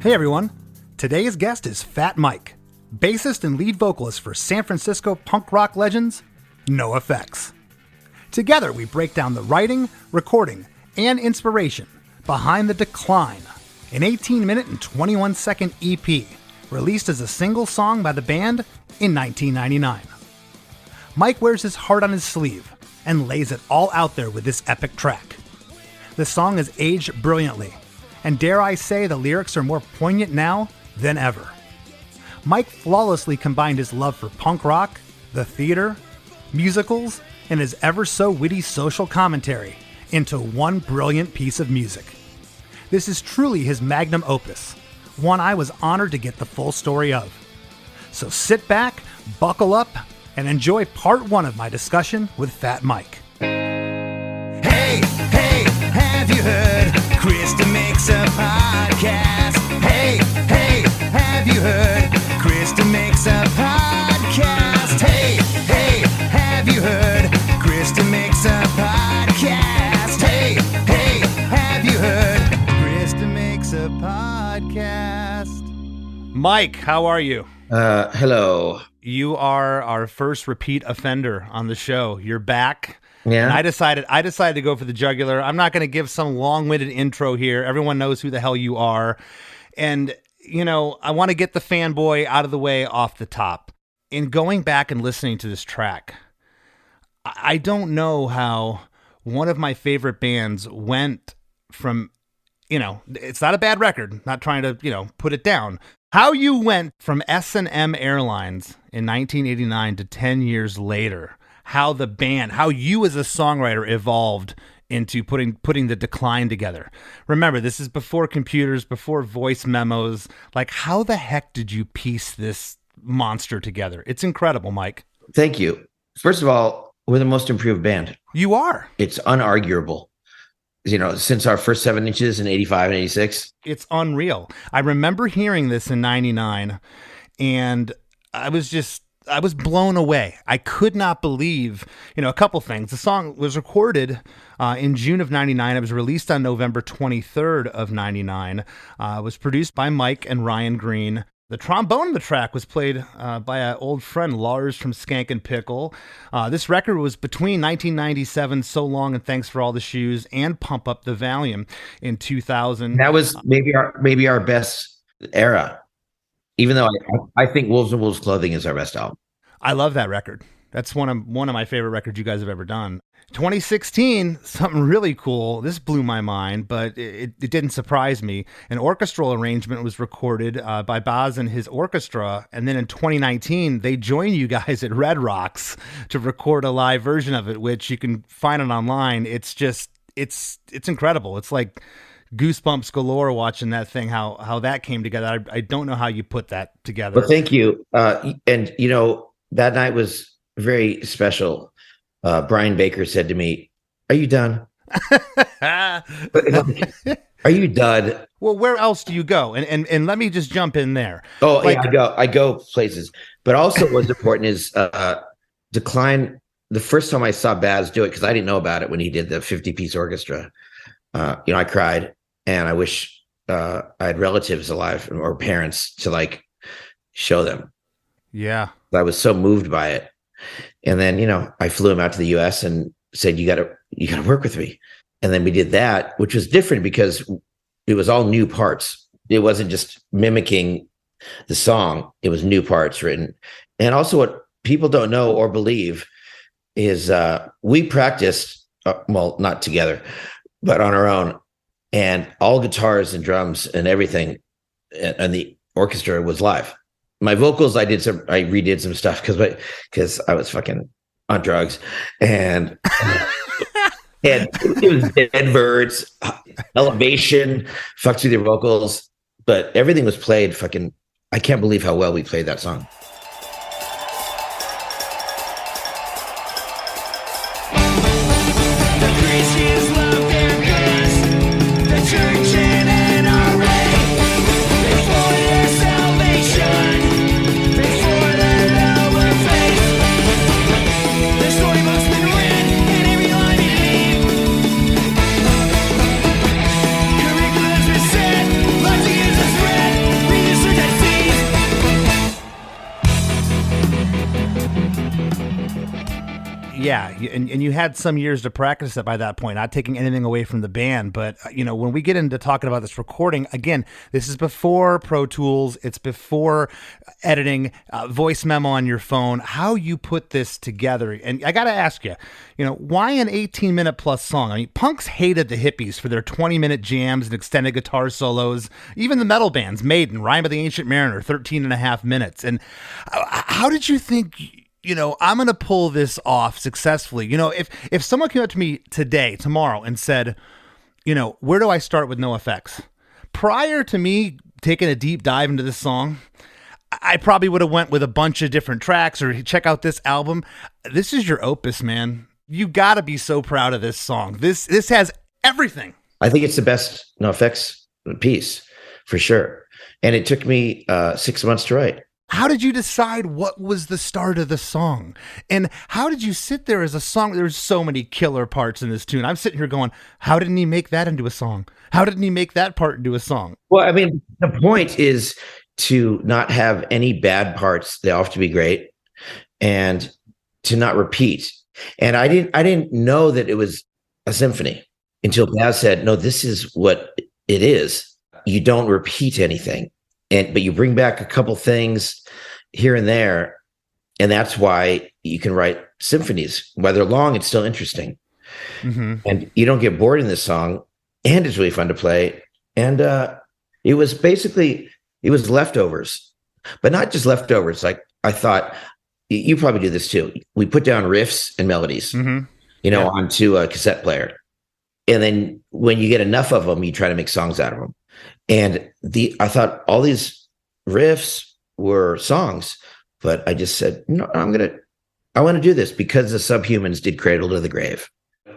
Hey everyone, today's guest is Fat Mike, bassist and lead vocalist for San Francisco punk rock legends, NOFX. Together we break down the writing, recording, and inspiration behind The Decline, an 18-minute and 21-second EP released as a single song by the band in 1999. Mike wears his heart on his sleeve and lays it all out there with this epic track. The song has aged brilliantly, and dare I say the lyrics are more poignant now than ever. Mike flawlessly combined his love for punk rock, the theater, musicals, and his ever so witty social commentary into one brilliant piece of music. This is truly his magnum opus, one I was honored to get the full story of. So sit back, buckle up, and enjoy part one of my discussion with Fat Mike. Hey, have you heard? Krista makes a podcast. Hey, have you heard? Krista makes a podcast. Hey, have you heard? Krista makes a podcast. Hey, have you heard? Krista makes a podcast. Mike, how are you? Hello. You are our first repeat offender on the show. You're back. Yeah. And I decided to go for the jugular. I'm not going to give some long-winded intro here. Everyone knows who the hell you are. And, you know, I want to get the fanboy out of the way off the top. In going back and listening to this track, I don't know how one of my favorite bands went from, you know, it's not a bad record, not trying to, you know, put it down. How you went from S&M Airlines in 1989 to 10 years later, how the band, how you as a songwriter evolved into putting The Decline together. Remember, this is before computers, before voice memos. Like, how the heck did you piece this monster together? It's incredible, Mike. Thank you. First of all, we're the most improved band. You are. It's unarguable. You know, since our first 7 inches in 85 and 86. It's unreal. I remember hearing this in 99, and I was blown away. I could not believe, you know, a couple things. The song was recorded in June of 99. It was released on November 23rd of 99. It was produced by Mike and Ryan Green. The trombone on the track was played by an old friend, Lars from Skank and Pickle. This record was between 1997, So Long and Thanks for All the Shoes, and Pump Up the Volume in 2000. That was maybe our best era. Even though I think Wolves and Wolves Clothing is our best album. I love that record. That's one of my favorite records you guys have ever done. 2016, something really cool. This blew my mind, but it didn't surprise me. An orchestral arrangement was recorded by Baz and his orchestra, and then in 2019, they joined you guys at Red Rocks to record a live version of it, which you can find it online. It's just, it's incredible. It's like goosebumps galore watching that thing, how that came together. I don't know how you put that together. Well, thank you. And, you know, that night was very special. Brian Baker said to me, "Are you done? Are you done?" Well, where else do you go? And let me just jump in there. Oh, like, yeah, I go places. But also what's important is Decline. The first time I saw Baz do it, because I didn't know about it when he did the 50-piece orchestra, you know, I cried, and I wish I had relatives alive or parents to like show them. Yeah. I was so moved by it. And then, you know, I flew him out to the US and said, you gotta work with me. And then we did that, which was different because it was all new parts. It wasn't just mimicking the song. It was new parts written. And also what people don't know or believe is we practiced, well, not together, but on our own. And all guitars and drums and everything and the orchestra was live. My vocals, I redid some stuff because I was fucking on drugs, and it was dead birds, elevation, fucks with your vocals, but everything was played fucking. I can't believe how well we played that song. Curriculums were set, lots of years was read. and you had some years to practice it by that point, not taking anything away from the band. But, when we get into talking about this recording, again, this is before Pro Tools. It's before editing, voice memo on your phone, how you put this together. And I got to ask you, why an 18-minute plus song? I mean, punks hated the hippies for their 20-minute jams and extended guitar solos. Even the metal bands, Maiden, Rime of the Ancient Mariner, 13 and a half minutes. And how did you think, I'm going to pull this off successfully? If someone came up to me today, tomorrow, and said, where do I start with NOFX? Prior to me taking a deep dive into this song, I probably would have went with a bunch of different tracks or check out this album. This is your opus, man. You got to be so proud of this song. This has everything. I think it's the best NOFX piece for sure. And it took me 6 months to write. How did you decide what was the start of the song? And how did you sit there as a song? There's so many killer parts in this tune. I'm sitting here going, how didn't he make that into a song? How didn't he make that part into a song? Well, I mean, the point is to not have any bad parts. They all have to be great, and to not repeat. And I didn't know that it was a symphony until Baz said, no, this is what it is. You don't repeat anything. But you bring back a couple things here and there. And that's why you can write symphonies. While they're long, it's still interesting. Mm-hmm. And you don't get bored in this song. And it's really fun to play. And it was leftovers, but not just leftovers. Like I thought, you probably do this too. We put down riffs and melodies, onto a cassette player. And then when you get enough of them, you try to make songs out of them. And I thought all these riffs were songs, but I just said, no, I want to do this because the Subhumans did Cradle to the Grave.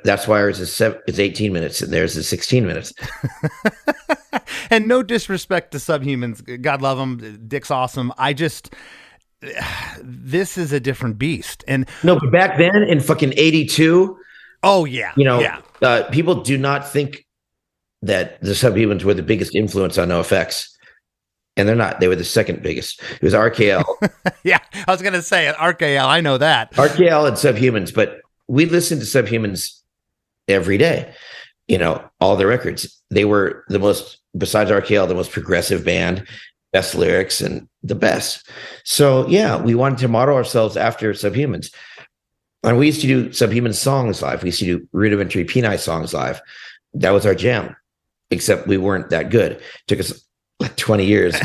That's why ours is 18 minutes and theirs is 16 minutes. And no disrespect to Subhumans. God love them. Dick's awesome. This is a different beast. And no, but back then in fucking 82. Oh yeah. People do not think that the Subhumans were the biggest influence on NOFX. And they're not. They were the second biggest. It was RKL. Yeah, I was going to say RKL. I know that. RKL and Subhumans. But we listened to Subhumans every day. All the records. They were the most, besides RKL, the most progressive band, best lyrics, and the best. So, yeah, we wanted to model ourselves after Subhumans. And we used to do Subhuman songs live. We used to do Rudimentary Peni songs live. That was our jam, except we weren't that good. It took us like 20 years.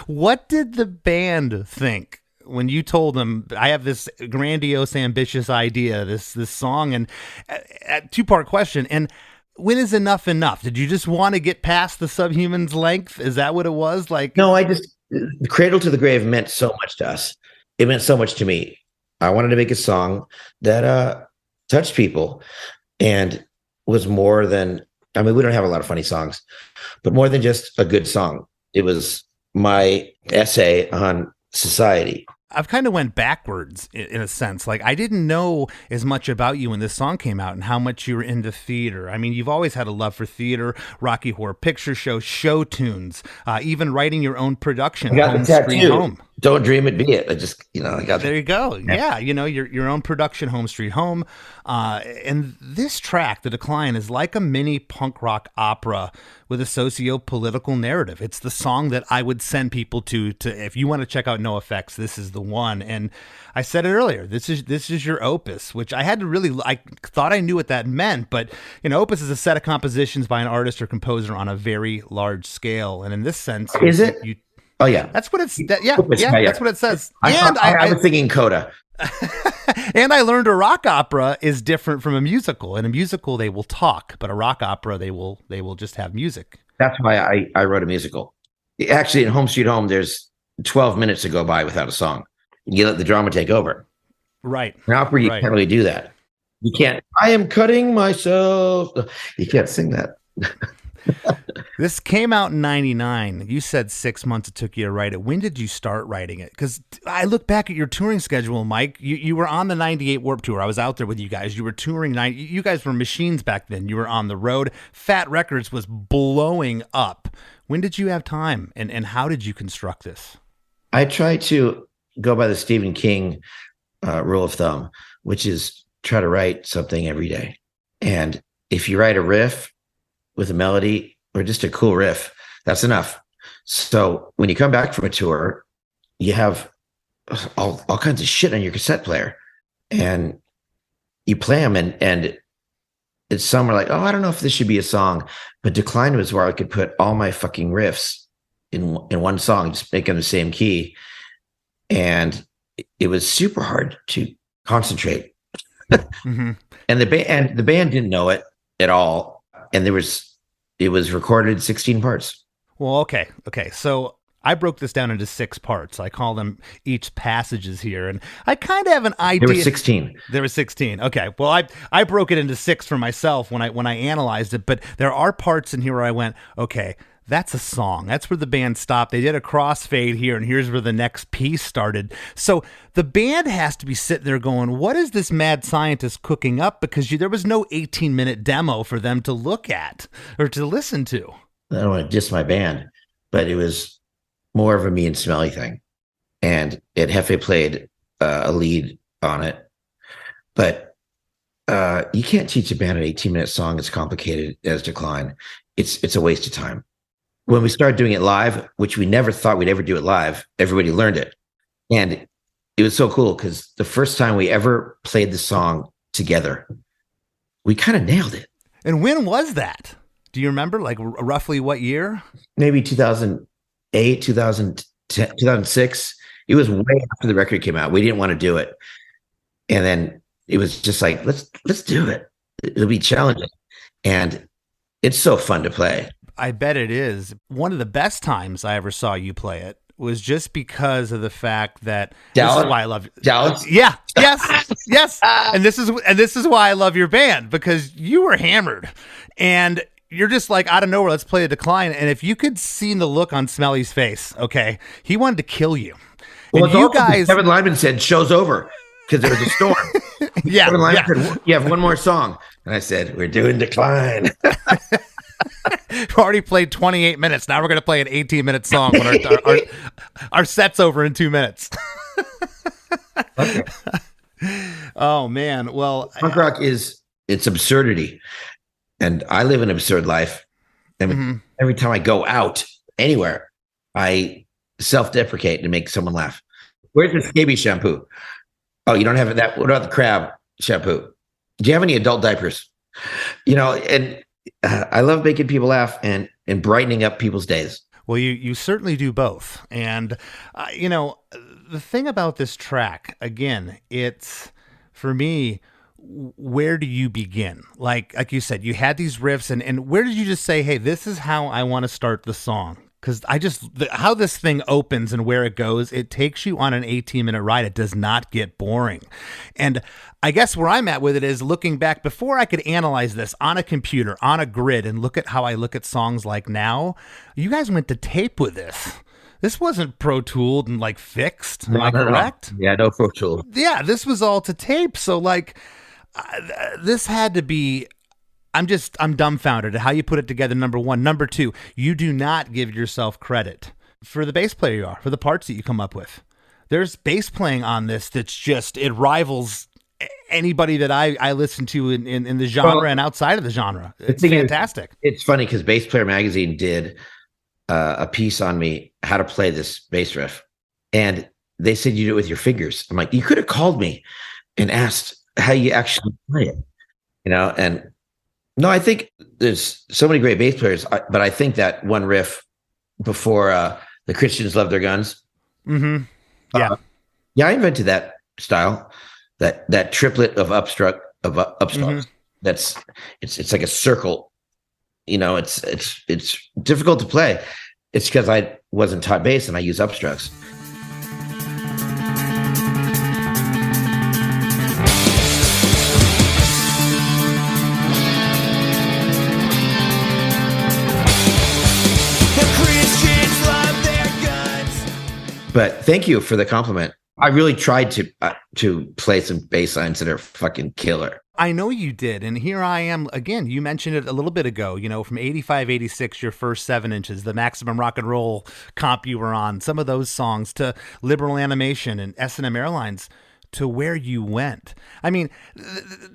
What did the band think when you told them, I have this grandiose, ambitious idea, this song? And a two-part question. And when is enough enough? Did you just want to get past the Subhumans length? Is that what it was? Like, no, Cradle to the Grave meant so much to us. It meant so much to me. I wanted to make a song that touched people and was more than, we don't have a lot of funny songs, but more than just a good song. It was my essay on society. I've kind of went backwards in a sense. Like, I didn't know as much about you when this song came out and how much you were into theater. I mean, you've always had a love for theater, Rocky Horror Picture Show tunes, even writing your own production. Home Street Home. Don't dream it, be it. I got there. You go. Yeah, your own production, Home Street Home. And this track, The Decline, is like a mini punk rock opera with a socio-political narrative. It's the song that I would send people to if you want to check out NOFX, this is the one. And I said it earlier, this is your opus, which I thought I knew what that meant, but opus is a set of compositions by an artist or composer on a very large scale. And in this sense, is it? Oh yeah, that's what it's. That's what it says. I was thinking coda. And I learned a rock opera is different from a musical. In a musical, they will talk, but a rock opera, they will just have music. That's why I wrote a musical. Actually, in Home Street Home, there's 12 minutes to go by without a song. You let the drama take over. Right. In opera, you can't really do that. You can't. I am cutting myself. You can't sing that. This came out in 99. You said 6 months it took you to write it. When did you start writing it? Because I look back at your touring schedule, Mike. You were on the 98 Warped Tour. I was out there with you guys. You were touring. You guys were machines back then. You were on the road. Fat Records was blowing up. When did you have time? And how did you construct this? I tried to go by the Stephen King rule of thumb, which is try to write something every day. And if you write a riff with a melody or just a cool riff, that's enough. So when you come back from a tour, you have all kinds of shit on your cassette player, and you play them, and it's some are like, oh, I don't know if this should be a song, but Decline was where I could put all my fucking riffs in one song, just make them the same key, and it was super hard to concentrate. Mm-hmm. And the band didn't know it at all, and it was recorded 16 parts. Well, okay. So I broke this down into 6 parts. I call them each passages here, and I kind of have an idea. There were 16. There were 16. Okay. Well, I broke it into 6 for myself when I analyzed it, but there are parts in here where I went, okay, that's a song. That's where the band stopped. They did a crossfade here, and here's where the next piece started. So the band has to be sitting there going, what is this mad scientist cooking up? Because there was no 18-minute demo for them to look at or to listen to. I don't want to diss my band, but it was more of a me and Smelly thing. And Hefe played a lead on it. But you can't teach a band an 18-minute song as complicated as Decline. It's a waste of time. When we started doing it live, which we never thought we'd ever do it live, everybody learned it. And it was so cool because the first time we ever played the song together, we kind of nailed it. And when was that? Do you remember, like, roughly what year? Maybe 2008, 2010, 2006. It was way after the record came out. We didn't want to do it. And then it was just like, let's do it. It'll be challenging. And it's so fun to play. I bet it is. One of the best times I ever saw you play it was just because of the fact that Dallas? This is why I love you. Dallas? Yeah. Yes. And this is why I love your band, because you were hammered and you're just like, out of nowhere, let's play a Decline. And if you could see the look on Smelly's face, okay, he wanted to kill you. Well, and you guys, Kevin Lyman said, show's over because there was a storm. Yeah. Kevin Lyman said, you have one more song. And I said, we're doing Decline. We've already played 28 minutes. Now we're going to play an 18-minute song when our set's over in 2 minutes. Okay. Oh, man. Well, punk rock it's absurdity. And I live an absurd life. And every time I go out anywhere, I self-deprecate to make someone laugh. Where's the scabies shampoo? Oh, you don't have that? What about the crab shampoo? Do you have any adult diapers? And I love making people laugh and brightening up people's days. Well, you certainly do both. And, the thing about this track, again, it's, for me, where do you begin? Like you said, you had these riffs, and where did you just say, hey, this is how I want to start the song? Because how this thing opens and where it goes, it takes you on an 18-minute ride. It does not get boring. And I guess where I'm at with it is looking back, before I could analyze this on a computer, on a grid, and look at how I look at songs like now, you guys went to tape with this. This wasn't Pro Tooled and fixed. Am I correct? Yeah, no Pro Tool. Yeah, this was all to tape. So this had to be, I'm dumbfounded at how you put it together, number one. Number two, you do not give yourself credit for the bass player you are, for the parts that you come up with. There's bass playing on this that's just, it rivals anybody that I listen to in the genre and outside of the genre. It's fantastic. It's funny because Bass Player Magazine did a piece on me, how to play this bass riff. And they said you do it with your fingers. I'm like, you could have called me and asked how you actually play it, and no, I think there's so many great bass players, but I think that one riff before the Christians Love Their Guns. Mm-hmm. Yeah. I invented that style, that triplet of upstrokes. Mm-hmm. That's it's like a circle. It's difficult to play. It's because I wasn't taught bass and I use upstrokes. But thank you for the compliment. I really tried to play some bass lines that are fucking killer. I know you did. And here I am again. You mentioned it a little bit ago, from 85, 86, your first 7 inches, the Maximum Rock and Roll comp you were on, some of those songs, to Liberal Animation and S&M Airlines. to where you went. I mean,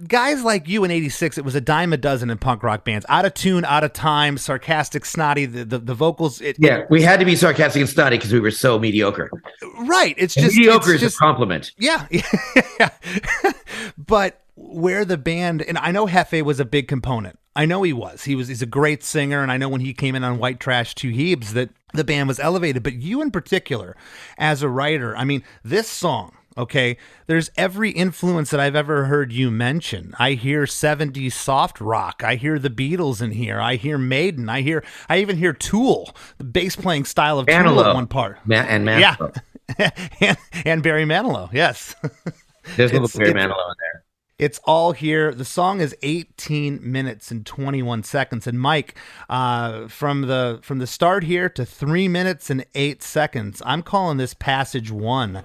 guys like you in '86, it was a dime a dozen in punk rock bands. Out of tune, out of time, sarcastic, snotty. The vocals. We had to be sarcastic and snotty because we were so mediocre. Right. It's just mediocre is a compliment. Yeah. But where the band, and I know Hefe was a big component. I know he was. He's a great singer, and I know when he came in on White Trash 2 Hebes that the band was elevated. But you in particular, as a writer, I mean, this song, okay, there's every influence that I've ever heard you mention. I hear 70s soft rock. I hear the Beatles in here. I hear Maiden. I even hear Tool, the bass playing style of Tool at one part. And Manilow. Yeah. and Barry Manilow, yes. There's a little Barry Manilow in there. It's all here. The song is 18 minutes and 21 seconds. And Mike, from the start here to 3 minutes and 8 seconds, I'm calling this passage 1.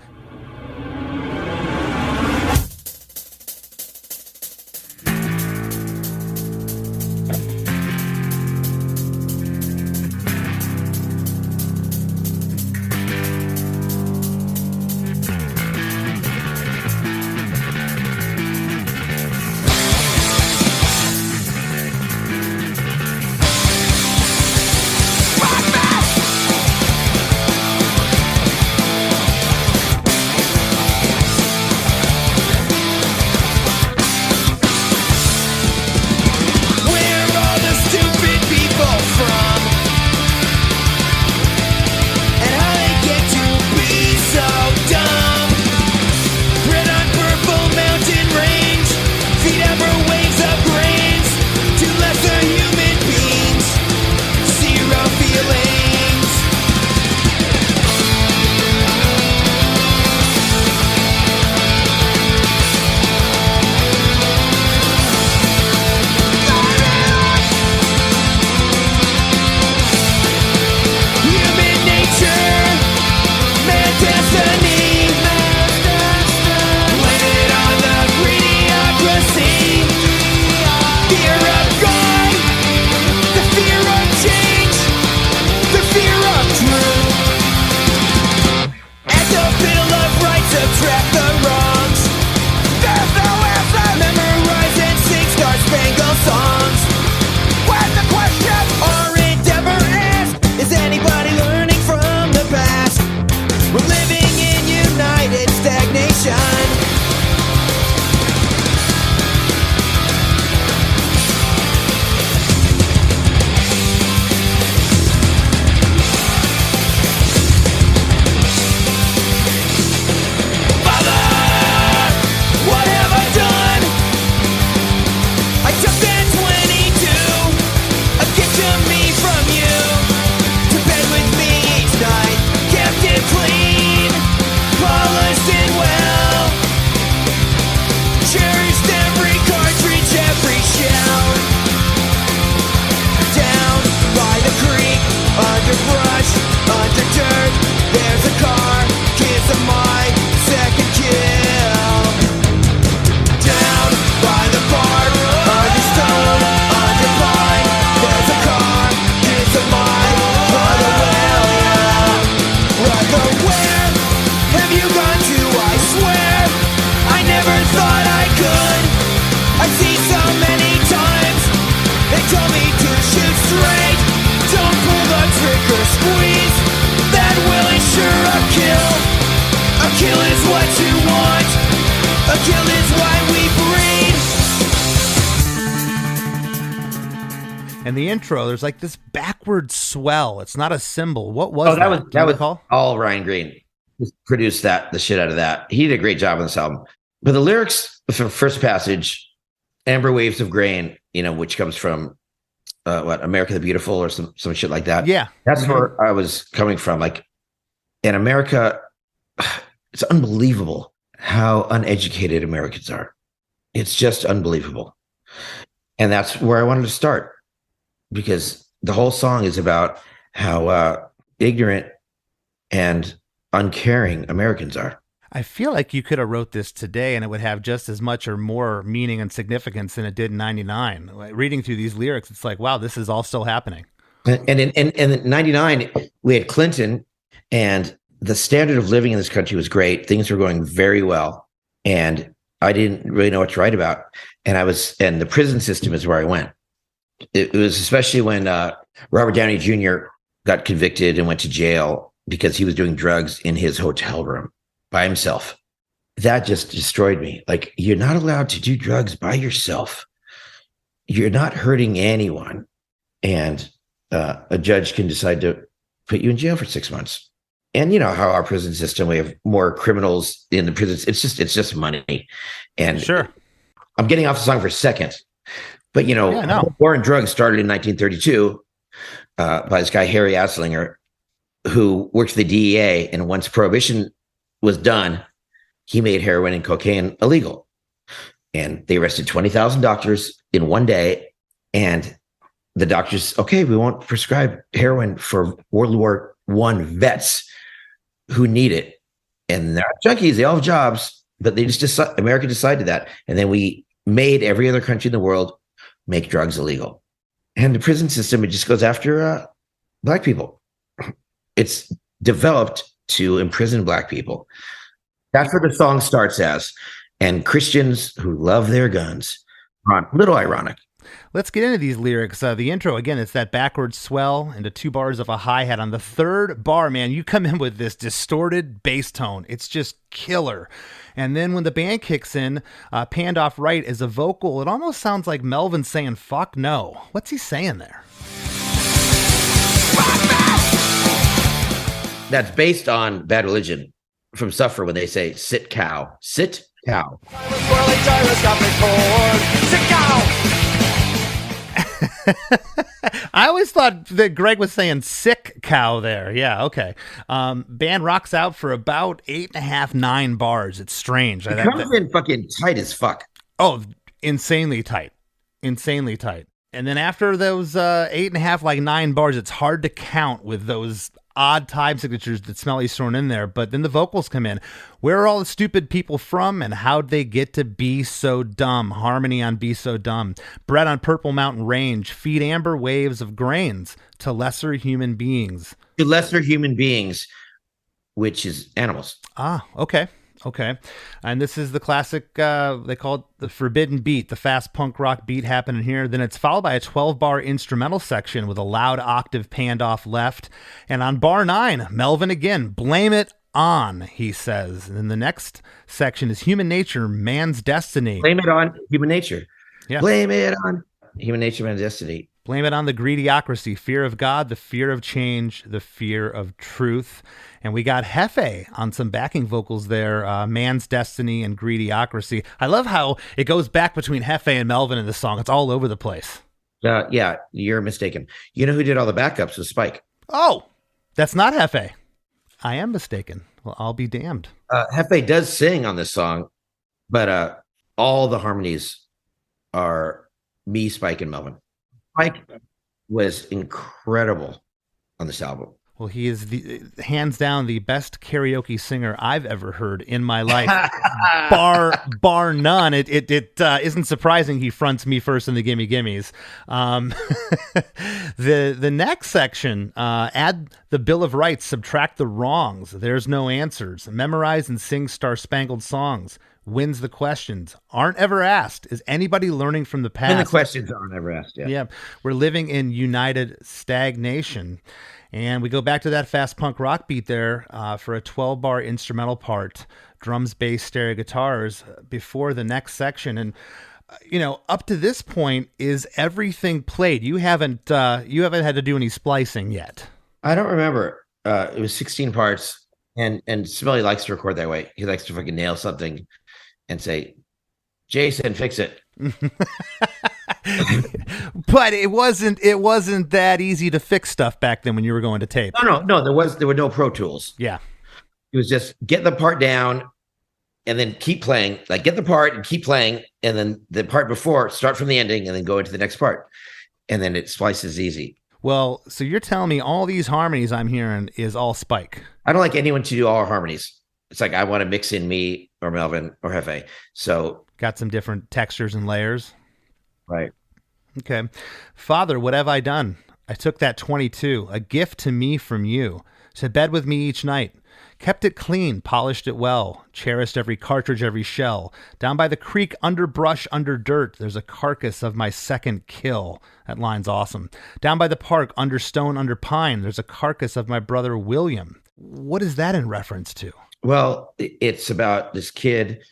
And the intro, there's like this backward swell. It's not a cymbal. What was that? That was all Ryan Green. He produced the shit out of that. He did a great job on this album. But the lyrics for first passage, Amber Waves of Grain, which comes from America the Beautiful or some shit like that. Yeah. That's where I was coming from. Like in America, it's unbelievable how uneducated Americans are. It's just unbelievable. And that's where I wanted to start, because the whole song is about how ignorant and uncaring Americans are. I feel like you could have wrote this today and it would have just as much or more meaning and significance than it did in 99. Reading through these lyrics, it's like, wow, this is all still happening. And in 99, we had Clinton, and the standard of living in this country was great. Things were going very well. and I didn't really know what to write about. And the prison system is where I went. It was especially when Robert Downey Jr. got convicted and went to jail because he was doing drugs in his hotel room by himself. That just destroyed me. Like, you're not allowed to do drugs by yourself. You're not hurting anyone. And a judge can decide to put you in jail for 6 months. And you know how our prison system, we have more criminals in the prisons. It's just money. And Sure. I'm getting off the song for a second, but you know, no. War on Drugs started in 1932 by this guy, Harry Anslinger, who worked for the DEA. And once prohibition was done, he made heroin and cocaine illegal. And they arrested 20,000 doctors in one day. And the doctors, okay, we won't prescribe heroin for World War I vets who need it. And they're not junkies, they all have jobs, but they just America decided that. And then we made every other country in the world make drugs illegal. And the prison system, it just goes after Black people. It's developed to imprison Black people. That's what the song starts as. And Christians who love their guns are a little ironic. Let's get into these lyrics. The intro, again, it's that backwards swell into 2 bars of a hi-hat. On the 3rd bar, man, you come in with this distorted bass tone. It's just killer. And then when the band kicks in, panned off right as a vocal, it almost sounds like Melvin saying, fuck no. What's he saying there? That's based on Bad Religion from Suffer when they say, sit cow, sit cow. I always thought that Greg was saying sick cow there. Yeah, okay. Band rocks out for about 8.5, 9 bars. It's strange. It comes in fucking tight as fuck. Oh, insanely tight. Insanely tight. And then after those 8.5, like 9 bars, it's hard to count with those odd time signatures that Smelly's thrown in there. But then the vocals come in. Where are all the stupid people from, and how'd they get to be so dumb? Harmony on Be So Dumb. Bred on Purple Mountain Range. Feed amber waves of grains to lesser human beings. To lesser human beings, which is animals. Ah, okay. Okay. And this is the classic, they call it the forbidden beat, the fast punk rock beat happening here. Then it's followed by a 12-bar instrumental section with a loud octave panned off left. And on bar 9, Melvin again, blame it on, he says. And then the next section is human nature, man's destiny. Blame it on human nature. Yeah. Blame it on human nature, man's destiny. Blame it on the greediocracy, fear of God, the fear of change, the fear of truth. And we got Hefe on some backing vocals there, man's destiny and greediocracy. I love how it goes back between Hefe and Melvin in the song. It's all over the place. Yeah, you're mistaken. You know who did all the backups was Spike. Oh, that's not Hefe. I am mistaken. Well, I'll be damned. Hefe does sing on this song, but all the harmonies are me, Spike, and Melvin. Spike was incredible on this album. Well, he is hands down the best karaoke singer I've ever heard in my life, bar none. It isn't surprising he fronts Me First in the Gimme Gimmes. The next section, add the Bill of Rights, subtract the wrongs. There's no answers. Memorize and sing Star Spangled Songs. Wins the questions. Aren't ever asked. Is anybody learning from the past? And the questions aren't ever asked. Yeah. We're living in united stagnation. And we go back to that fast punk rock beat there for a 12-bar instrumental part, drums, bass, stereo guitars before the next section. And, up to this point, is everything played? You haven't had to do any splicing yet. I don't remember. It was 16 parts, and Smelly likes to record that way. He likes to fucking nail something and say, Jason, fix it. But it wasn't that easy to fix stuff back then when you were going to tape. No, there were no Pro Tools. Yeah. It was just get the part down and then keep playing. Like, get the part and keep playing, and then the part before, start from the ending and then go into the next part. And then it splices easy. Well, so you're telling me all these harmonies I'm hearing is all Spike. I don't like anyone to do all our harmonies. It's like I want to mix in me or Melvin or Hefe. So got some different textures and layers. Right. Okay. Father, what have I done? I took that 22, a gift to me from you. To bed with me each night. Kept it clean, polished it well, cherished every cartridge, every shell. Down by the creek, under brush, under dirt, there's a carcass of my second kill. That line's awesome. Down by the park, under stone, under pine, there's a carcass of my brother William. What is that in reference to? Well, it's about this kid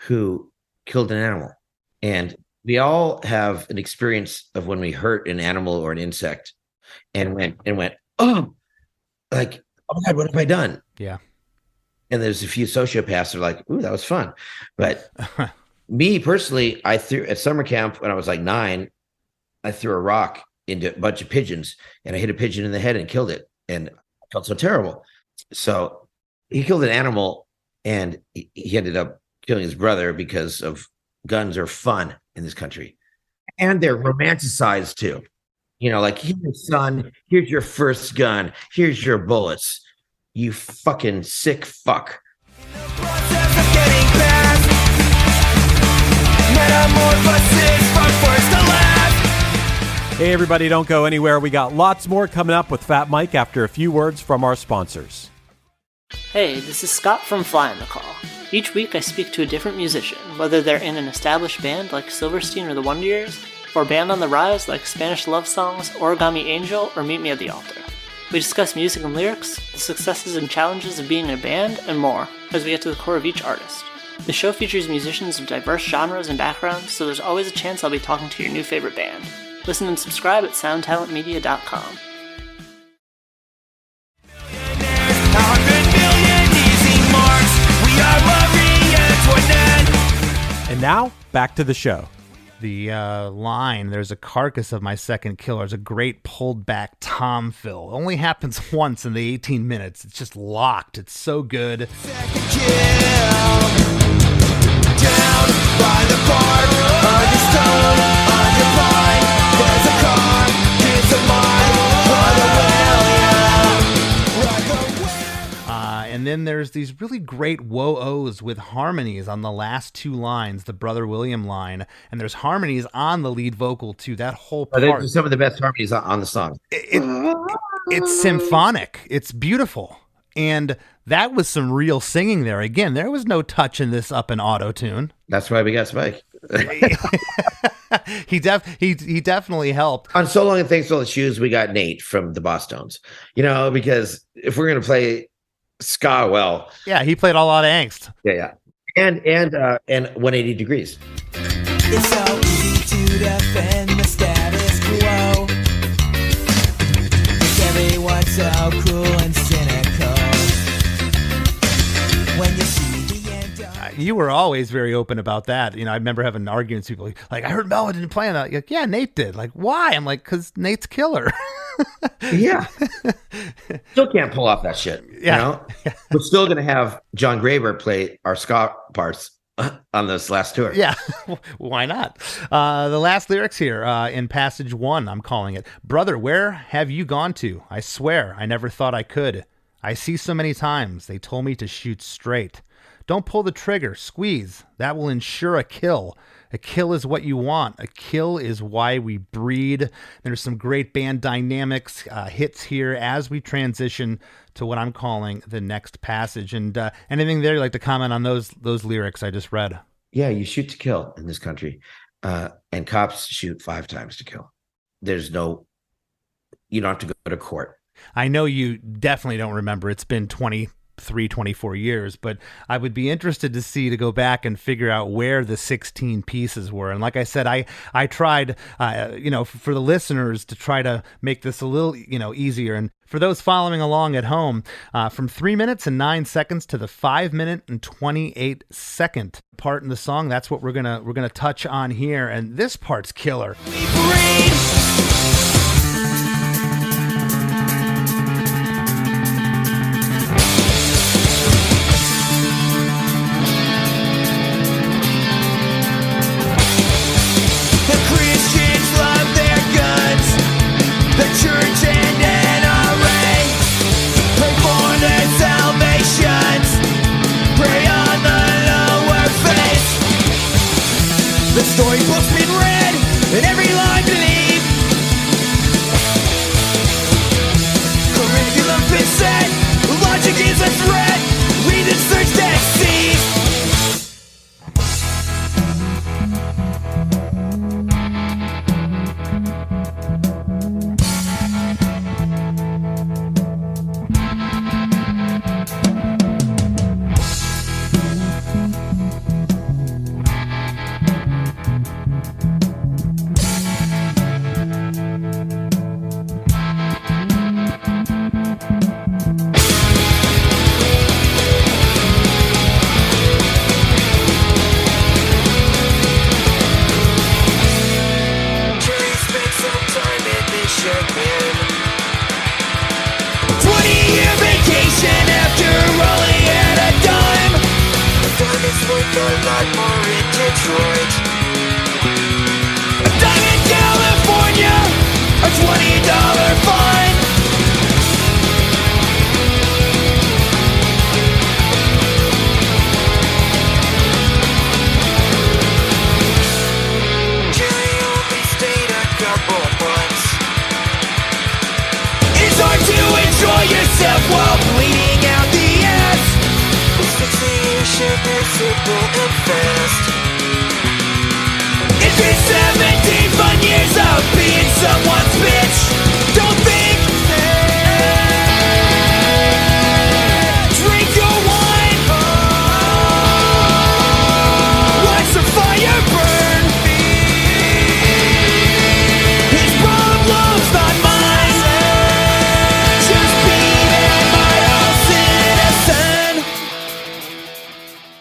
who killed an animal. And we all have an experience of when we hurt an animal or an insect and went, oh, like, oh my God, what have I done? Yeah. And there's a few sociopaths that are like, ooh, that was fun. But me personally, I threw at summer camp when I was like 9, I threw a rock into a bunch of pigeons and I hit a pigeon in the head and killed it. And I felt so terrible. So he killed an animal and he ended up killing his brother because of guns are fun in this country. And they're romanticized too. You know, like, here's son, here's your first gun, here's your bullets. You fucking sick fuck. Hey everybody, don't go anywhere. We got lots more coming up with Fat Mike after a few words from our sponsors. Hey, this is Scott from Fly on the Call. Each week I speak to a different musician, whether they're in an established band like Silverstein or the Wonder Years, or a band on the rise like Spanish Love Songs, Origami Angel, or Meet Me at the Altar. We discuss music and lyrics, the successes and challenges of being in a band, and more, as we get to the core of each artist. The show features musicians of diverse genres and backgrounds, so there's always a chance I'll be talking to your new favorite band. Listen and subscribe at soundtalentmedia.com. And now, back to the show. The line, there's a carcass of my second killer, is a great pulled back tom fill. It only happens once in the 18 minutes. It's just locked. It's so good. Second kill, down by the park, under stone, under pine, there's a car, kids of mine, brother William. And then there's these really great whoa-ohs with harmonies on the last two lines, the Brother William line, and there's harmonies on the lead vocal too. That whole part. They're some of the best harmonies on the song. It's symphonic. It's beautiful. And that was some real singing there. Again, there was no touch in this up and auto-tune. That's why we got Spike. He definitely helped. On So Long and Thanks for All the Shoes, we got Nate from the Boss Tones. You know, because if we're going to play ska well. Yeah, he played a lot of angst. Yeah. And 180 Degrees. It's so easy to defend the status quo. Everyone's so cruel and cynical. When you see the end of... You were always very open about that. You know, I remember having arguments with people like, I heard Mel didn't play on that. Like, yeah, Nate did. Like, why? I'm like, because Nate's killer. Yeah. Still can't pull off that shit. Yeah. You know? Yeah. We're still going to have John Graber play our ska parts on this last tour. Yeah, why not? The last lyrics here in passage 1, I'm calling it. Brother, where have you gone to? I swear, I never thought I could. I see so many times they told me to shoot straight. Don't pull the trigger, squeeze. That will ensure a kill. A kill is what you want. A kill is why we breed. There's some great band dynamics, hits here as we transition to what I'm calling the next passage. And anything there you'd like to comment on those lyrics I just read? Yeah, you shoot to kill in this country. And cops shoot 5 times to kill. You don't have to go to court. I know you definitely don't remember. It's been 24 years, but I would be interested to go back and figure out where the 16 pieces were. And like I said, I tried, for the listeners to try to make this a little, easier. And for those following along at home, from 3 minutes and 9 seconds to the 5 minute and 28 second part in the song, that's what we're gonna touch on here. And this part's killer. Church and NRA pray for their salvations, pray on the lower face. The storybooks been read and every line believed. passion is simple and fast. It's been 17 fun years of being someone's bitch. Don't think, drink your wine, watch the fire burn. His problems not mine, just being my own citizen.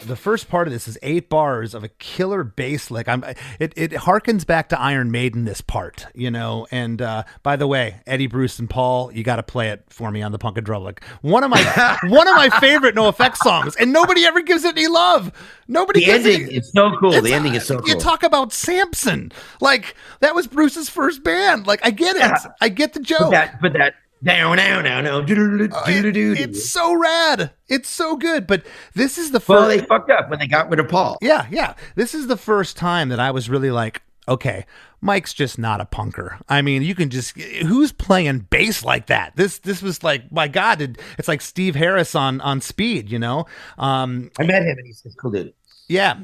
The first part of this is 8 bars of a killer bass lick. It harkens back to Iron Maiden, this part, you know. And by the way, Eddie, Bruce, and Paul, you got to play it for me on the Punkadelic. One of my favorite NoFX songs, and nobody ever gives it any love. Nobody. The ending is so cool. The ending is so cool. You talk about Samson, like that was Bruce's first band. Like I get it. Yeah. I get the joke. But that down. It's so rad. It's so good. But this is the first. Well, they fucked up when they got rid of Paul. Yeah. This is the first time that I was really like, okay, Mike's just not a punker. I mean, you can just, who's playing bass like that? This was like, my God, it's like Steve Harris on Speed, you know? I met him and he's a cool dude. Yeah.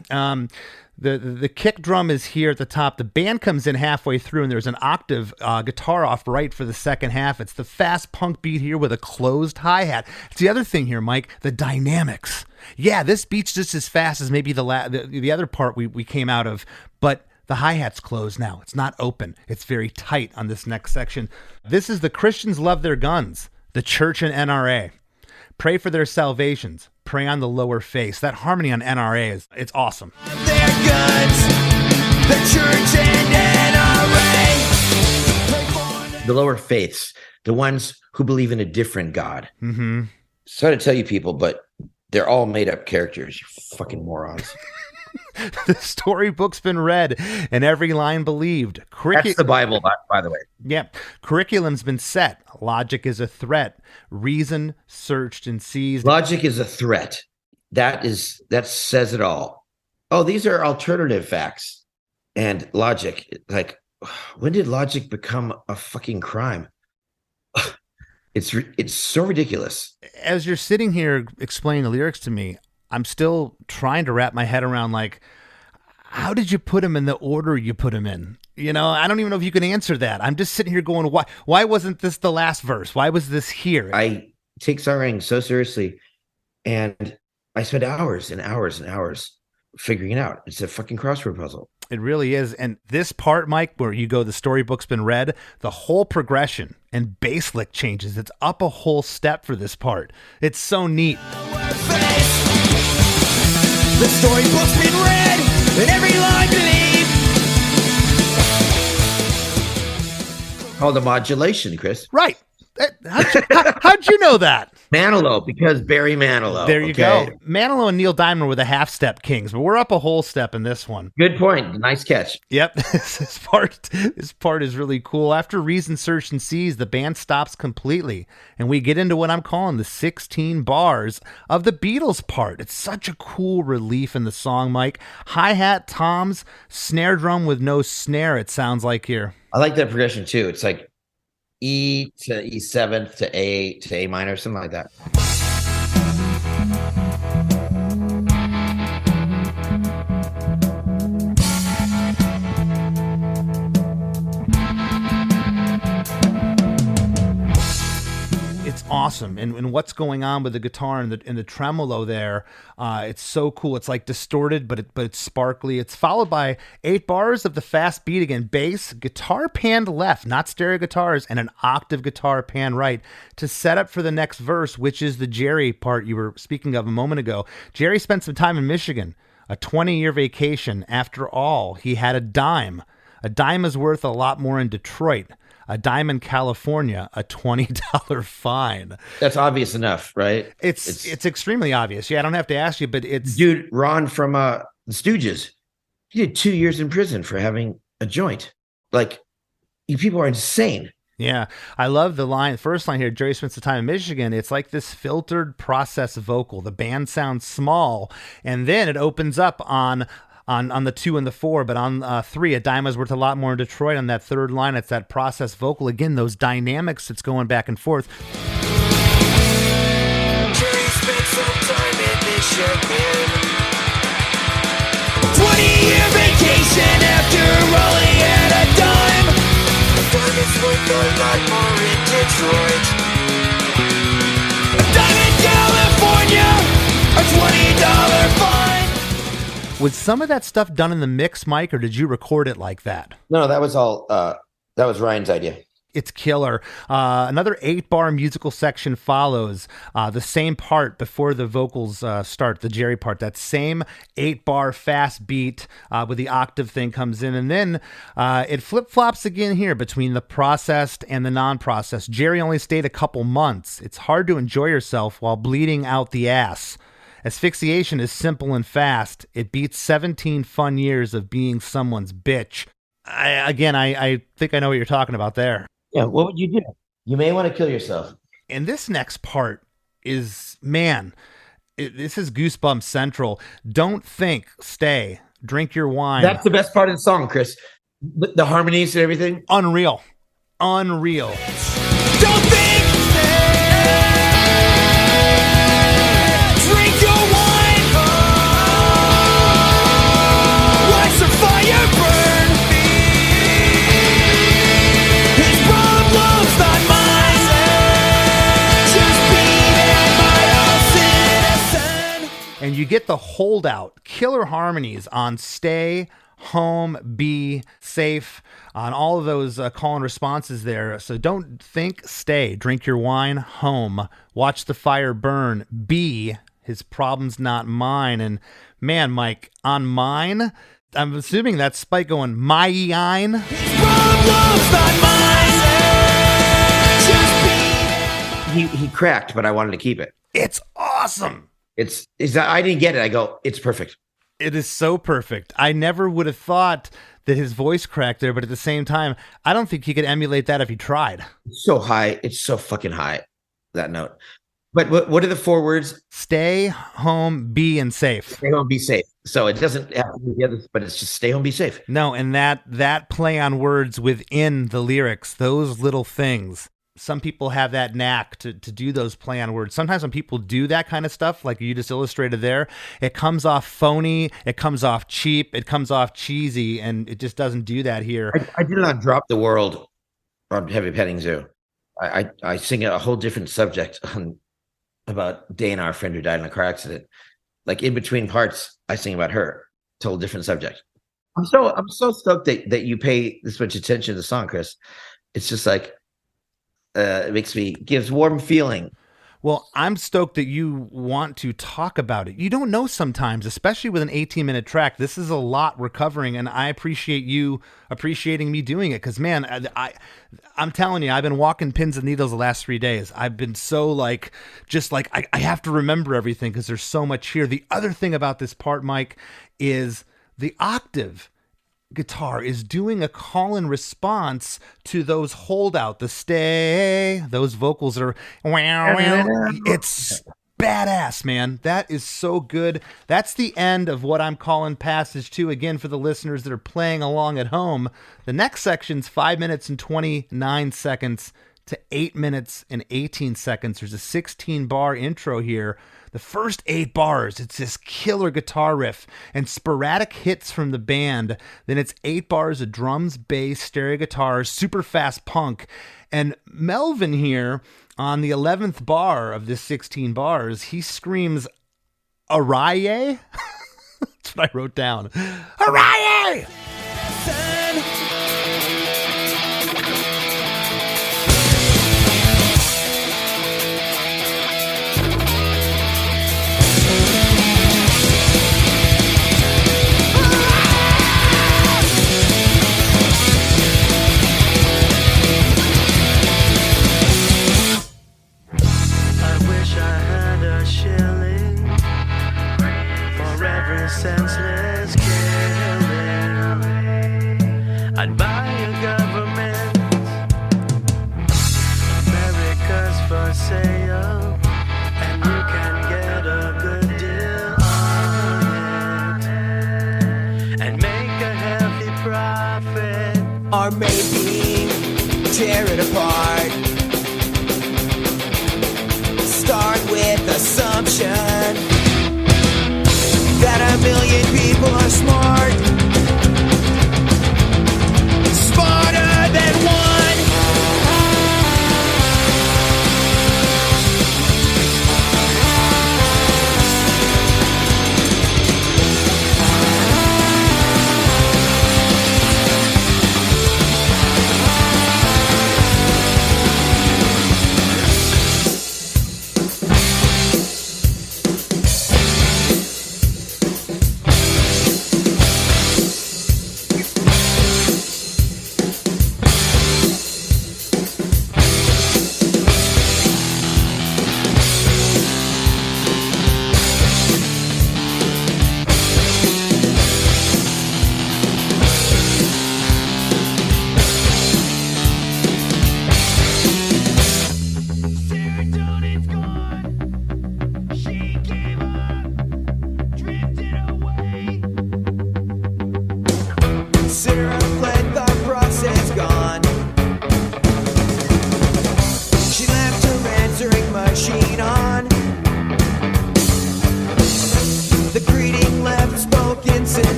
The kick drum is here at the top. The band comes in halfway through, and there's an octave guitar off right for the second half. It's the fast punk beat here with a closed hi-hat. It's the other thing here, Mike, the dynamics. Yeah, this beat's just as fast as maybe the other part we came out of, but the hi-hat's closed now. It's not open. It's very tight on this next section. This is the Christians love their guns, the church and NRA. Pray for their salvations. Pray on the lower face. That harmony on NRA it's awesome. Their guns, the church and NRA. The lower faiths, the ones who believe in a different God. Mm-hmm. Sorry to tell you people, but they're all made up characters, you fucking morons. The storybook's been read and every line believed. That's the Bible, by the way. Yeah. Curriculum's been set. Logic is a threat. Reason searched and seized. Logic is a threat. That says it all. Oh, these are alternative facts. And logic, like, when did logic become a fucking crime? It's so ridiculous. As you're sitting here explaining the lyrics to me, I'm still trying to wrap my head around, like, how did you put him in the order you put him in? You know, I don't even know if you can answer that. I'm just sitting here going, why wasn't this the last verse? Why was this here? I take songwriting so seriously, and I spend hours and hours and hours figuring it out. It's a fucking crossword puzzle. It really is. And this part, Mike, where you go, the storybook's been read, the whole progression and bass lick changes. It's up a whole step for this part. It's so neat. The storybook's been read and every line believed. Called a modulation, Chris. Right. How'd you know that? Manilow, because Barry Manilow. There you go. Manilow and Neil Diamond were the half-step kings, but we're up a whole step in this one. Good point. Nice catch. Yep. This part is really cool. After Reason Search and Sees, the band stops completely, and we get into what I'm calling the 16 bars of the Beatles part. It's such a cool relief in the song, Mike. Hi-hat, toms, snare drum with no snare, it sounds like here. I like that progression, too. It's like E to E7 to A minor, something like that. It's awesome, and what's going on with the guitar and the tremolo there, it's so cool. It's like distorted, but it's sparkly. It's followed by 8 bars of the fast beat again, bass, guitar panned left, not stereo guitars, and an octave guitar pan right to set up for the next verse, which is the Jerry part you were speaking of a moment ago. Jerry spent some time in Michigan, a 20-year vacation. After all, he had a dime. A dime is worth a lot more in Detroit. A dime in California, a $20 fine. That's obvious enough, right? It's extremely obvious. Yeah, I don't have to ask you, but it's... Dude, Ron from the Stooges, he did 2 years in prison for having a joint. Like, you people are insane. Yeah, I love the first line here, Jerry spends the time in Michigan. It's like this filtered process vocal. The band sounds small, and then it opens up on the 2 and the 4, but on 3, a dime is worth a lot more in Detroit. On that third line, it's that process vocal. Again, those dynamics that's going back and forth. Jerry spent some time in Michigan. 20-year vacation after only at a dime. Diamonds worth a lot more in Detroit. A dime in California, a $20 fine. Was some of that stuff done in the mix, Mike, or did you record it like that? No, that was all. That was Ryan's idea. It's killer. Another 8-bar musical section follows. The same part before the vocals start, the Jerry part. That same 8-bar fast beat with the octave thing comes in. And then it flip-flops again here between the processed and the non-processed. Jerry only stayed a couple months. It's hard to enjoy yourself while bleeding out the ass. Asphyxiation is simple and fast. It beats 17 fun years of being someone's bitch. I think I know what you're talking about there. Yeah, what would you do? You may want to kill yourself. And this next part is, man, this is Goosebumps Central. Don't think, stay, drink your wine. That's the best part of the song, Chris. The harmonies and everything. Unreal. Don't think, drink your wine. Watch the fire burn. His problems not mine. Just being my own citizen. And you get the holdout, killer harmonies on Stay, Home, Be Safe, on all of those call and responses there. So don't think, stay, drink your wine, home, watch the fire burn, be, his problems not mine. And man, Mike, on mine, I'm assuming that's Spike going, my-ine. His problems not mine. Just being. He cracked, but I wanted to keep it. It's awesome. Is that I didn't get it. I go, it's perfect. It is so perfect. I never would have thought that his voice cracked there, but at the same time, I don't think he could emulate that if he tried. It's so high. It's so fucking high, that note. But what are the 4 words? Stay, home, be, and safe. Stay home, be safe. So it doesn't have to be the others, but it's just stay home, be safe. No, and that play on words within the lyrics, those little things. Some people have that knack to do those play on words. Sometimes when people do that kind of stuff, like you just illustrated there, it comes off phony, it comes off cheap, it comes off cheesy, and it just doesn't do that here. I did not drop the world on Heavy Petting Zoo. I sing a whole different subject about Dana, our friend who died in a car accident. Like in between parts, I sing about her. Total different subject. I'm so stoked that you pay this much attention to the song, Chris. It's just like it gives warm feeling. Well, I'm stoked that you want to talk about it. You don't know sometimes, especially with an 18-minute track. This is a lot we're covering, and I appreciate you appreciating me doing it. Because, man, I'm telling you, I've been walking pins and needles the last 3 days. I've been so I have to remember everything because there's so much here. The other thing about this part, Mike, is the octave guitar is doing a call and response to those holdout, the stay, those vocals are wow. It's badass, man. That is so good. That's the end of what I'm calling passage 2. Again, for the listeners that are playing along at home, the next section's 5 minutes and 29 seconds to 8 minutes and 18 seconds. There's a 16-bar intro here. The first 8 bars, it's this killer guitar riff and sporadic hits from the band. Then it's 8 bars of drums, bass, stereo guitars, super fast punk. And Melvin here on the 11th bar of this 16 bars, he screams, "Araye?" That's what I wrote down. Araye! Senseless killing. I'd buy a government. America's for sale, and you can get a good deal on it, and make a healthy profit. Or maybe tear it apart. Start with assumption that a million people are smart.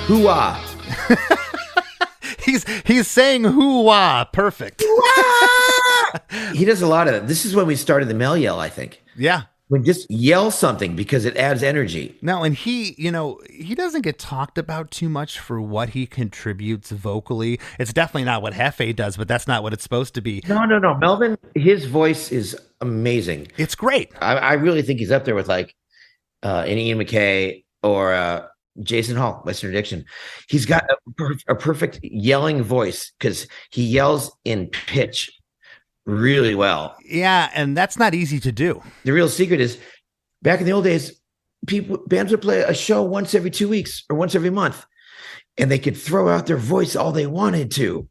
Hoo-ah. He's saying hoo-wah. Perfect. He does a lot of it. This is when we started the male yell, I think. Yeah. When just yell something because it adds energy. No, and he doesn't get talked about too much for what he contributes vocally. It's definitely not what Hefe does, but that's not what it's supposed to be. No. Melvin, his voice is amazing. It's great. I really think he's up there with like an Ian McKay or Jason Hall, Western Addiction. He's got a perfect yelling voice because he yells in pitch really well. Yeah, and that's not easy to do. The real secret is, back in the old days, bands would play a show once every 2 weeks or once every month, and they could throw out their voice all they wanted to.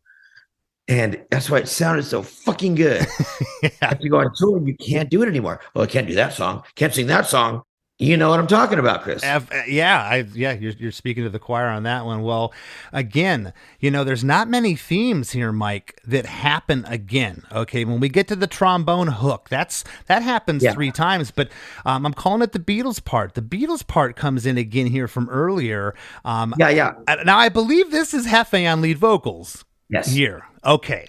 And that's why it sounded so fucking good. Yeah. After you go on tour, you can't do it anymore. Well, I can't do that song. Can't sing that song. You know what I'm talking about, Chris. You're speaking to the choir on that one. Well, again, there's not many themes here, Mike, that happen again. Okay, when we get to the trombone hook, that happens 3 times, but I'm calling it the Beatles part. The Beatles part comes in again here from earlier. Yeah. Now, I believe this is Hefe on lead vocals. Yes. Here. Okay.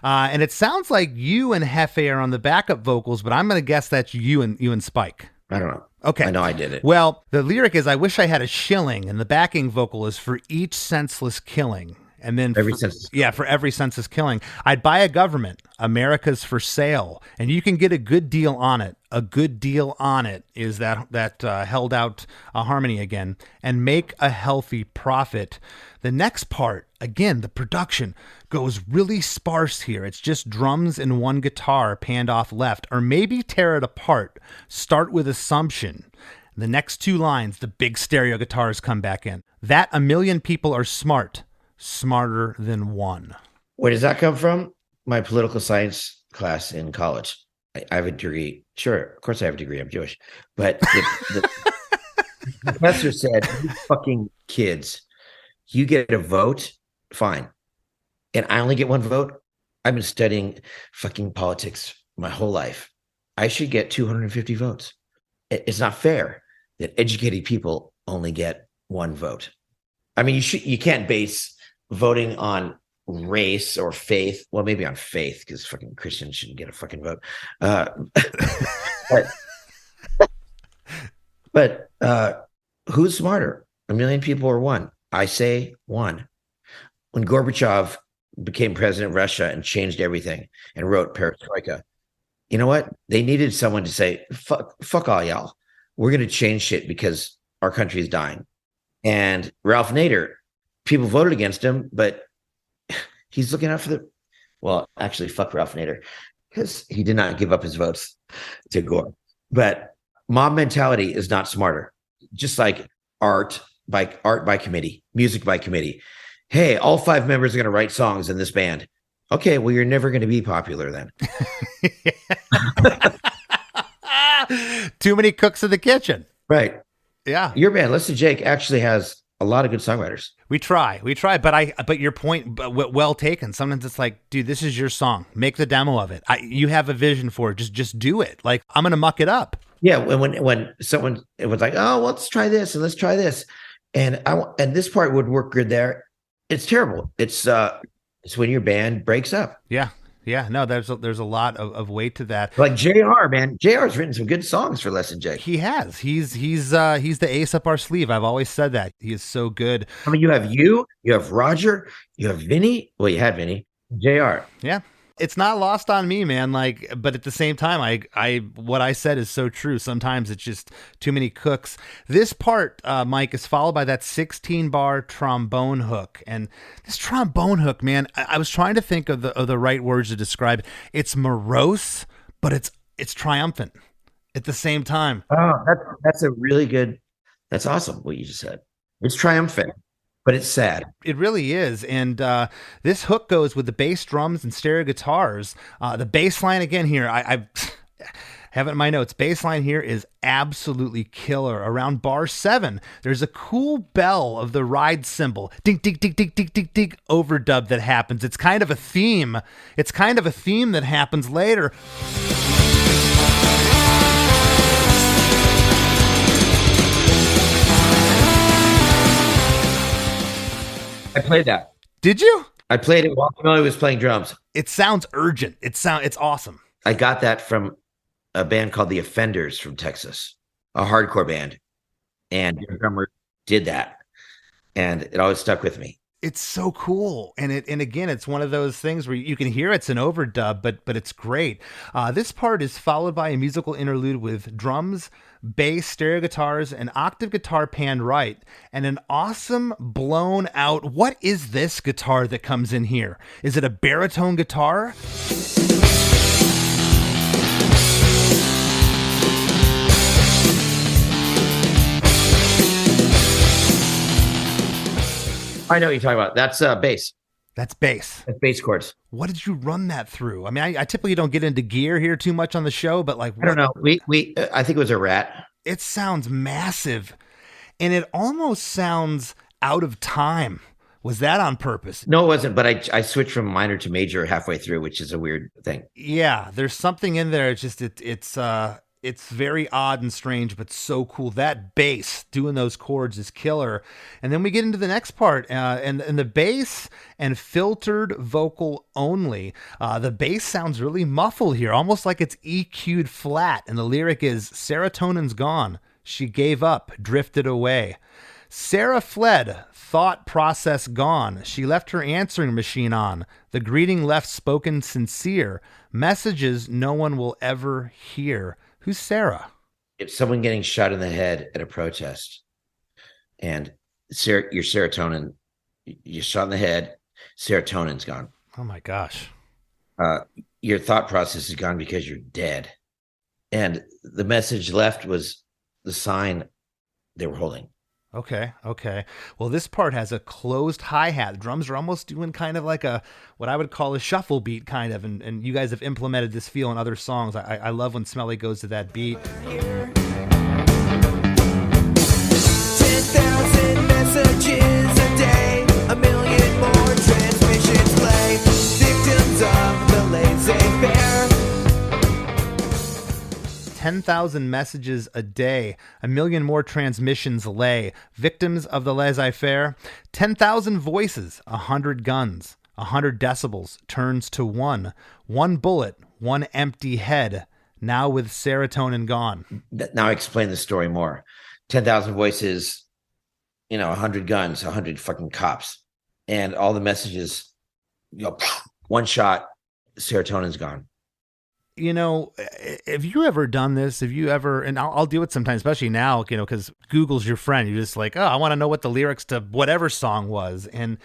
And it sounds like you and Hefe are on the backup vocals, but I'm going to guess that's you and Spike. I don't know. Okay. I know I did it. Well, the lyric is, I wish I had a shilling, and the backing vocal is for each senseless killing. And then for every senseless killing, I'd buy a government. America's for sale, and you can get a good deal on it. A good deal on it is that held out harmony again, and make a healthy profit. The next part, again, the production goes really sparse here. It's just drums and one guitar panned off left, or maybe tear it apart. Start with assumption. The next 2 lines, the big stereo guitars come back in. That a million people are smart, smarter than one. Where does that come from? My political science class in college. I have a degree. Sure, of course I have a degree. I'm Jewish. But the professor said, you fucking kids, you get a vote, fine. And I only get 1 vote. I've been studying fucking politics my whole life. I should get 250 votes. It's not fair that educated people only get 1 vote. I mean, you can't base voting on race or faith. Well, maybe on faith, because fucking Christians shouldn't get a fucking vote. But who's smarter? A million people or 1? I say 1. When Gorbachev became president of Russia and changed everything and wrote Perestroika, you know what? They needed someone to say, fuck all y'all. We're going to change shit because our country is dying. And Ralph Nader, people voted against him, but he's looking out for actually, fuck Ralph Nader, because he did not give up his votes to Gore. But mob mentality is not smarter. Just like art by committee, music by committee. Hey, all 5 members are going to write songs in this band. Okay, well, you're never going to be popular then. Too many cooks in the kitchen. Right. Yeah. Your band, Listen Jake, actually has a lot of good songwriters. We try, but your point, well taken. Sometimes it's like, dude, this is your song. Make the demo of it. You have a vision for it. Just do it. Like, I'm going to muck it up. Yeah. When someone, it was like, oh, let's try this and let's try this. And this part would work good there. It's terrible. It's when your band breaks up. Yeah. No, there's a lot of weight to that. Like JR, man. JR's written some good songs for Less Than Jake. He has. He's the ace up our sleeve. I've always said that. He is so good. I mean, you have Roger, you have Vinny. Well, you had Vinny. JR. Yeah. It's not lost on me, man. Like, but at the same time, what I said is so true. Sometimes it's just too many cooks. This part, Mike, is followed by that 16-bar trombone hook, and this trombone hook, man, I was trying to think of the right words to describe it. It's morose, but it's triumphant at the same time. Oh, that's a really good. That's awesome. What you just said. It's triumphant. But it's sad. It really is. And this hook goes with the bass drums and stereo guitars. The bass line again here, I have it in my notes. Bass line here is absolutely killer. Around bar 7, there's a cool bell of the ride cymbal. Ding, ding, ding, ding, ding, ding, ding, overdub that happens. It's kind of a theme. That happens later. I played that. Did you? I played it while Camille was playing drums. It sounds urgent. It's awesome. I got that from a band called The Offenders from Texas, a hardcore band. And their drummer did that. And it always stuck with me. It's so cool. And again, it's one of those things where you can hear it's an overdub, but it's great. This part is followed by a musical interlude with drums, bass, stereo guitars, an octave guitar panned right, and an awesome blown out. What is this guitar that comes in here? Is it a baritone guitar? I know what you're talking about. That's bass. That's bass. That's bass chords. What did you run that through? I mean, I typically don't get into gear here too much on the show, but like, I don't know. We I think it was a Rat. It sounds massive, and it almost sounds out of time. Was that on purpose? No, it wasn't. But I switched from minor to major halfway through, which is a weird thing. Yeah, there's something in there. It's just it's very odd and strange, but so cool. That bass doing those chords is killer. And then we get into the next part, and the bass and filtered vocal only. The bass sounds really muffled here, almost like it's EQ'd flat. And the lyric is, "Serotonin's gone. She gave up, drifted away. Sarah fled, thought process gone. She left her answering machine on. The greeting left spoken sincere. Messages no one will ever hear." Who's Sarah? It's someone getting shot in the head at a protest. And your serotonin, you're shot in the head, serotonin's gone. Oh my gosh. Your thought process is gone because you're dead. And the message left was the sign they were holding. Okay. Well, this part has a closed hi-hat. The drums are almost doing kind of like what I would call a shuffle beat kind of, and you guys have implemented this feel in other songs. I love when Smelly goes to that beat. 10,000 messages a day, 1 million more transmissions play, victims of the laissez-faire. 10,000 messages a day, 1 million more transmissions lay, victims of the laissez-faire. 10,000 voices, 100 guns, 100 decibels turns to one bullet, one empty head, now with serotonin gone. Now I explain the story more. 10,000 voices, 100 guns, 100 fucking cops. And all the messages, one shot, serotonin's gone. Have you ever done this? Have you ever, and I'll do it sometimes, especially now, because Google's your friend. You're just like, oh, I want to know what the lyrics to whatever song was. And,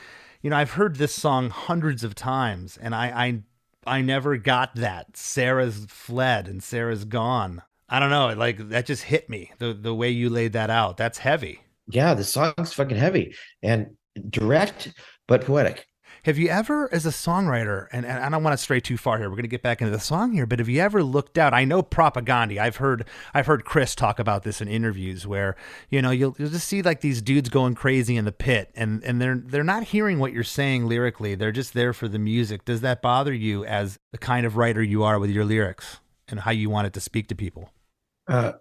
I've heard this song hundreds of times, and I never got that. Sarah's fled and Sarah's gone. I don't know. Like, that just hit me, the way you laid that out. That's heavy. Yeah, the song's fucking heavy and direct, but poetic. Have you ever, as a songwriter, and I don't want to stray too far here, we're going to get back into the song here, but have you ever looked out? I know propaganda. I've heard Chris talk about this in interviews where, you'll just see like these dudes going crazy in the pit, and they're not hearing what you're saying lyrically. They're just there for the music. Does that bother you as the kind of writer you are with your lyrics and how you want it to speak to people? Not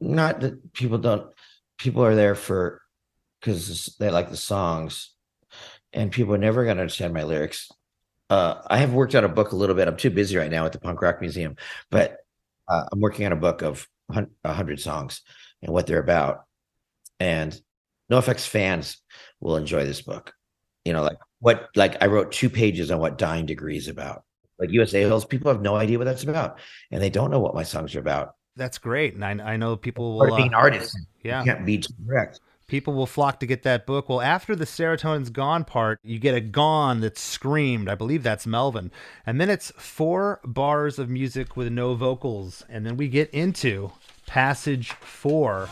that people are there because they like the songs. And people are never going to understand my lyrics. I have worked on a book a little bit. I'm too busy right now at the Punk Rock Museum, but I'm working on a book of 100 songs and what they're about. And NOFX fans will enjoy this book. I wrote 2 pages on what Dying Degree is about. Like USA Hills, people have no idea what that's about, and they don't know what my songs are about. That's great, and I know people will. Being an artist, yeah, you can't be too direct. People will flock to get that book. Well, after the serotonin's gone part, you get a gone that's screamed. I believe that's Melvin. And then it's 4 bars of music with no vocals. And then we get into passage 4.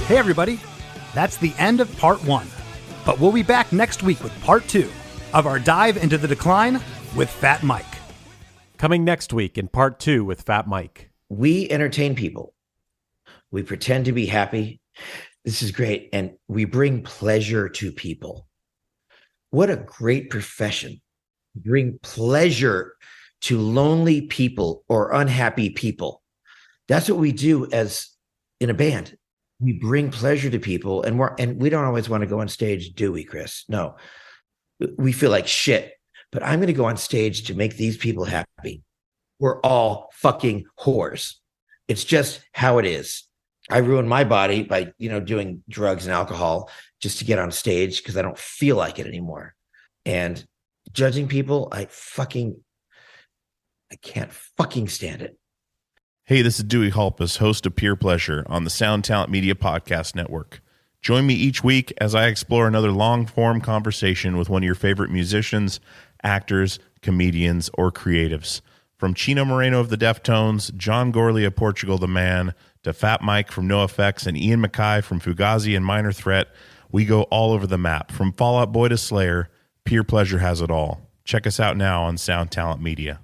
Hey, everybody. That's the end of part 1. But we'll be back next week with part 2 of our dive into the decline with Fat Mike. Coming next week in part 2 with Fat Mike. We entertain people. We pretend to be happy. This is great. And we bring pleasure to people. What a great profession. Bring pleasure to lonely people or unhappy people. That's what we do as in a band. We bring pleasure to people, and we don't always want to go on stage, do we, Chris? No. We feel like shit, but I'm going to go on stage to make these people happy. We're all fucking whores. It's just how it is. I ruined my body by, doing drugs and alcohol just to get on stage because I don't feel like it anymore. And judging people, I can't fucking stand it. Hey, this is Dewey Halpus, host of Peer Pleasure on the Sound Talent Media Podcast Network. Join me each week as I explore another long-form conversation with one of your favorite musicians, actors, comedians, or creatives. From Chino Moreno of the Deftones, John Gorley of Portugal the Man, to Fat Mike from NOFX and Ian MacKaye from Fugazi and Minor Threat, we go all over the map. From Fall Out Boy to Slayer, Peer Pleasure has it all. Check us out now on Sound Talent Media.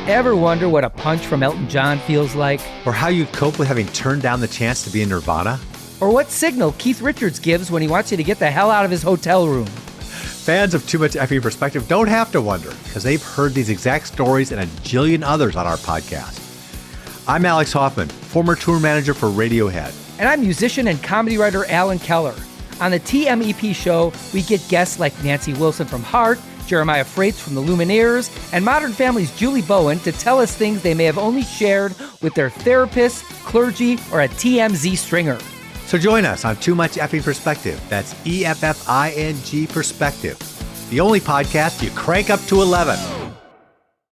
Ever wonder what a punch from Elton John feels like? Or how you'd cope with having turned down the chance to be in Nirvana? Or what signal Keith Richards gives when he wants you to get the hell out of his hotel room? Fans of Too Much Effing Perspective don't have to wonder, because they've heard these exact stories and a jillion others on our podcast. I'm Alex Hoffman, former tour manager for Radiohead. And I'm musician and comedy writer Alan Keller. On the TMEP show, we get guests like Nancy Wilson from Heart, Jeremiah Freites from the Lumineers, and Modern Family's Julie Bowen to tell us things they may have only shared with their therapist, clergy, or a TMZ stringer. So join us on Too Much Effing Perspective. That's EFFING Perspective. The only podcast you crank up to 11.